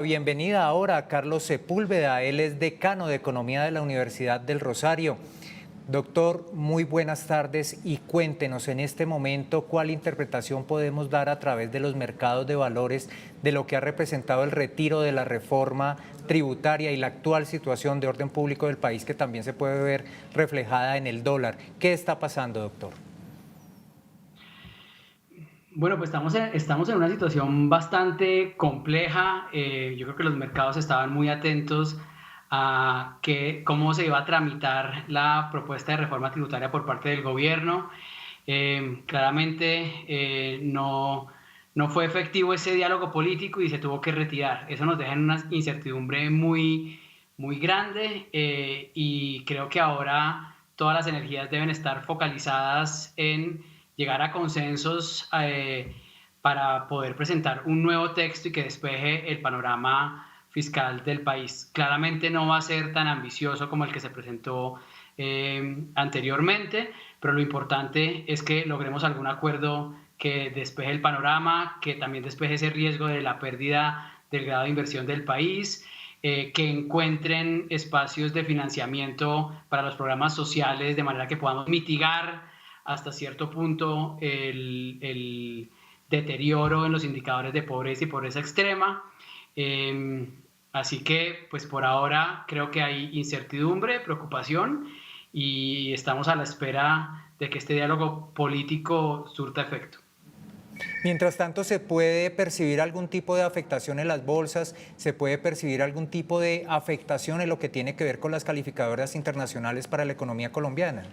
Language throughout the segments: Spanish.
Bienvenida ahora a Carlos Sepúlveda, él es decano de Economía de la Universidad del Rosario. Doctor, muy buenas tardes y cuéntenos en este momento cuál interpretación podemos dar a través de los mercados de valores de lo que ha representado el retiro de la reforma tributaria y la actual situación de orden público del país, que también se puede ver reflejada en el dólar. ¿Qué está pasando, doctor? Bueno, pues estamos en una situación bastante compleja. Yo creo que los mercados estaban muy atentos a cómo se iba a tramitar la propuesta de reforma tributaria por parte del gobierno. Claramente no fue efectivo ese diálogo político y se tuvo que retirar. Eso nos deja en una incertidumbre muy grande, y creo que ahora todas las energías deben estar focalizadas en llegar a consensos, para poder presentar un nuevo texto y que despeje el panorama fiscal del país. Claramente no va a ser tan ambicioso como el que se presentó anteriormente, pero lo importante es que logremos algún acuerdo que despeje el panorama, que también despeje ese riesgo de la pérdida del grado de inversión del país, que encuentren espacios de financiamiento para los programas sociales de manera que podamos mitigar hasta cierto punto el deterioro en los indicadores de pobreza y pobreza extrema. Así que, pues por ahora creo que hay incertidumbre, preocupación, y estamos a la espera de que este diálogo político surta efecto. Mientras tanto, ¿se puede percibir algún tipo de afectación en las bolsas? ¿Se puede percibir algún tipo de afectación en lo que tiene que ver con las calificadoras internacionales para la economía colombiana?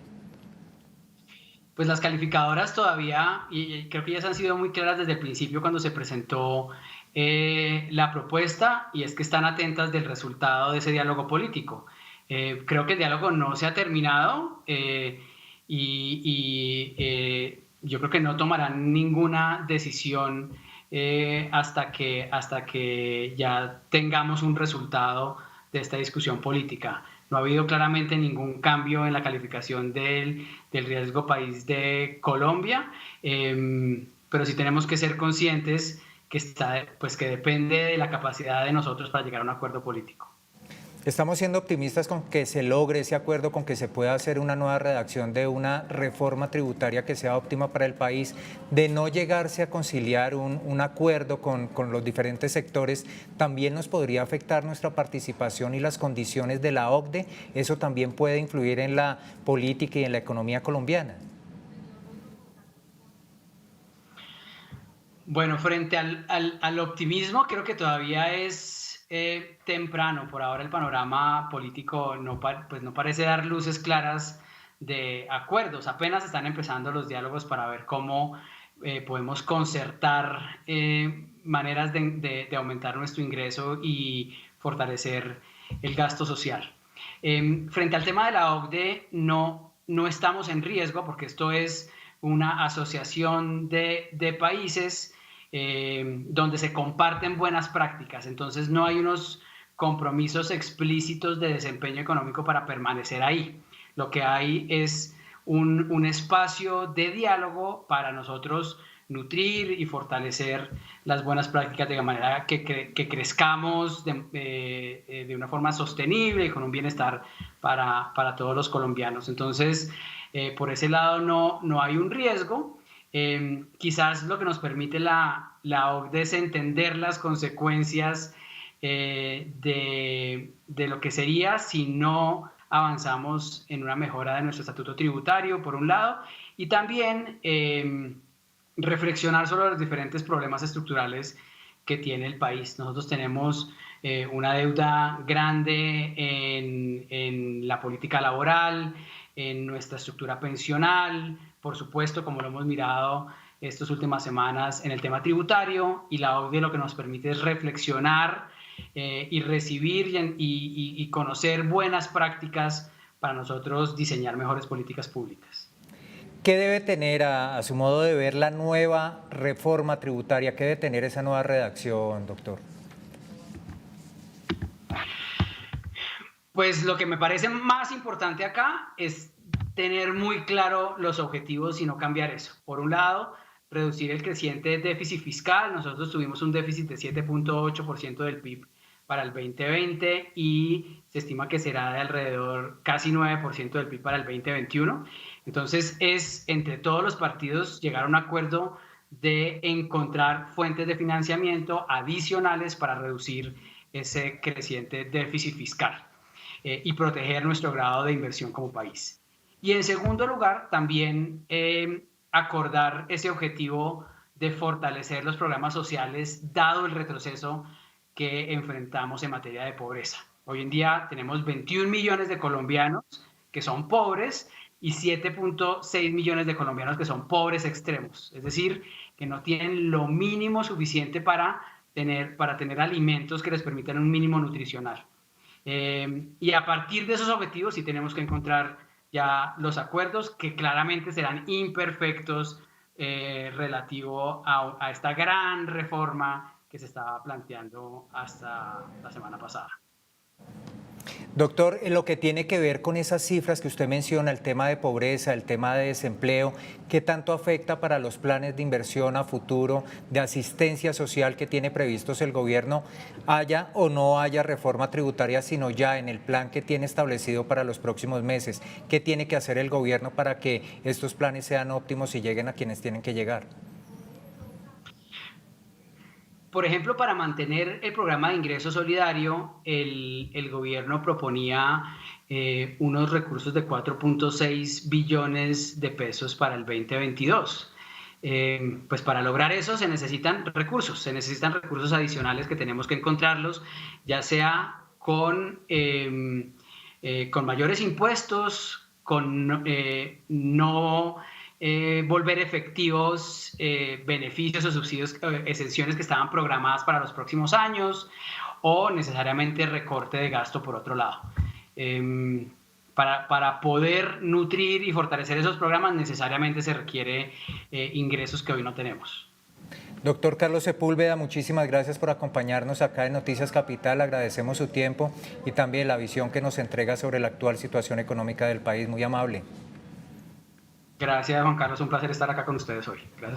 Pues las calificadoras todavía, y creo que ellas han sido muy claras desde el principio cuando se presentó la propuesta, y es que están atentas del resultado de ese diálogo político. Creo que el diálogo no se ha terminado, yo creo que no tomarán ninguna decisión hasta que ya tengamos un resultado de esta discusión política. No ha habido claramente ningún cambio en la calificación del riesgo país de Colombia, pero sí tenemos que ser conscientes que depende de la capacidad de nosotros para llegar a un acuerdo político. Estamos siendo optimistas con que se logre ese acuerdo, con que se pueda hacer una nueva redacción de una reforma tributaria que sea óptima para el país. De no llegarse a conciliar un acuerdo con los diferentes sectores, también nos podría afectar nuestra participación y las condiciones de la OCDE. Eso también puede influir en la política y en la economía colombiana. Bueno, frente al optimismo, creo que todavía es temprano. Por ahora el panorama político no parece dar luces claras de acuerdos. Apenas están empezando los diálogos para ver cómo podemos concertar maneras de aumentar nuestro ingreso y fortalecer el gasto social. Frente al tema de la OCDE, no estamos en riesgo, porque esto es una asociación de países donde se comparten buenas prácticas. Entonces no hay unos compromisos explícitos de desempeño económico para permanecer ahí. Lo que hay es un espacio de diálogo para nosotros nutrir y fortalecer las buenas prácticas de manera que crezcamos de una forma sostenible y con un bienestar para todos los colombianos. Entonces, por ese lado no hay un riesgo. Quizás lo que nos permite la OCDE es entender las consecuencias de lo que sería si no avanzamos en una mejora de nuestro estatuto tributario, por un lado, y también reflexionar sobre los diferentes problemas estructurales que tiene el país. Nosotros tenemos una deuda grande en la política laboral, en nuestra estructura pensional, por supuesto, como lo hemos mirado estas últimas semanas en el tema tributario, y la OCDE lo que nos permite es reflexionar y recibir y conocer buenas prácticas para nosotros diseñar mejores políticas públicas. ¿Qué debe tener, a su modo de ver, la nueva reforma tributaria? ¿Qué debe tener esa nueva redacción, doctor? Pues lo que me parece más importante acá es tener muy claro los objetivos y no cambiar eso. Por un lado, reducir el creciente déficit fiscal. Nosotros tuvimos un déficit de 7.8% del PIB para el 2020 y se estima que será de alrededor casi 9% del PIB para el 2021. Entonces es entre todos los partidos llegar a un acuerdo de encontrar fuentes de financiamiento adicionales para reducir ese creciente déficit fiscal y proteger nuestro grado de inversión como país. Y en segundo lugar, también acordar ese objetivo de fortalecer los programas sociales dado el retroceso que enfrentamos en materia de pobreza. Hoy en día tenemos 21 millones de colombianos que son pobres y 7.6 millones de colombianos que son pobres extremos, es decir, que no tienen lo mínimo suficiente para tener alimentos que les permitan un mínimo nutricional. Y a partir de esos objetivos sí tenemos que encontrar ya los acuerdos que claramente serán imperfectos relativo a esta gran reforma que se estaba planteando hasta la semana pasada. Doctor, en lo que tiene que ver con esas cifras que usted menciona, el tema de pobreza, el tema de desempleo, ¿qué tanto afecta para los planes de inversión a futuro, de asistencia social que tiene previstos el gobierno, haya o no haya reforma tributaria, sino ya en el plan que tiene establecido para los próximos meses? ¿Qué tiene que hacer el gobierno para que estos planes sean óptimos y lleguen a quienes tienen que llegar? Por ejemplo, para mantener el programa de ingreso solidario, el gobierno proponía unos recursos de 4.6 billones de pesos para el 2022. Pues para lograr eso se necesitan recursos adicionales que tenemos que encontrarlos, ya sea con mayores impuestos, con no volver efectivos beneficios o subsidios, exenciones que estaban programadas para los próximos años, o necesariamente recorte de gasto por otro lado. Para poder nutrir y fortalecer esos programas necesariamente se requiere ingresos que hoy no tenemos. Doctor Carlos Sepúlveda, muchísimas gracias por acompañarnos acá en Noticias Capital. Agradecemos su tiempo y también la visión que nos entrega sobre la actual situación económica del país. Muy amable. Gracias, Juan Carlos. Un placer estar acá con ustedes hoy. Gracias.